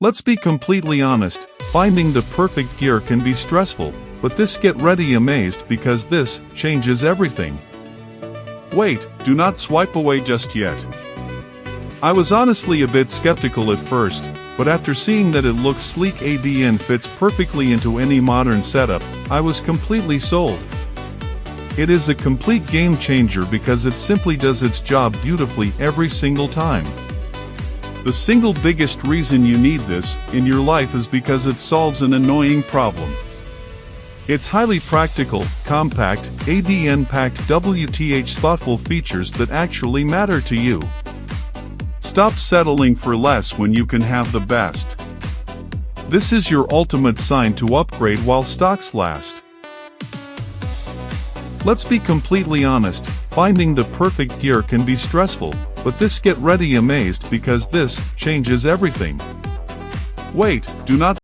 Let's be completely honest, finding the perfect gear can be stressful, but this get ready amazed because this changes everything. Wait, do not swipe away just yet. I was honestly a bit skeptical at first, but after seeing that it looks sleek and fits perfectly into any modern setup, I was completely sold. It is a complete game changer because it simply does its job beautifully every single time. The single biggest reason you need this in your life is because it solves an annoying problem. It's highly practical, compact, ADN-packed WTH thoughtful features that actually matter to you. Stop settling for less when you can have the best. This is your ultimate sign to upgrade while stocks last. Let's be completely honest, finding the perfect gear can be stressful, but this get ready amazed because this changes everything. Wait, do not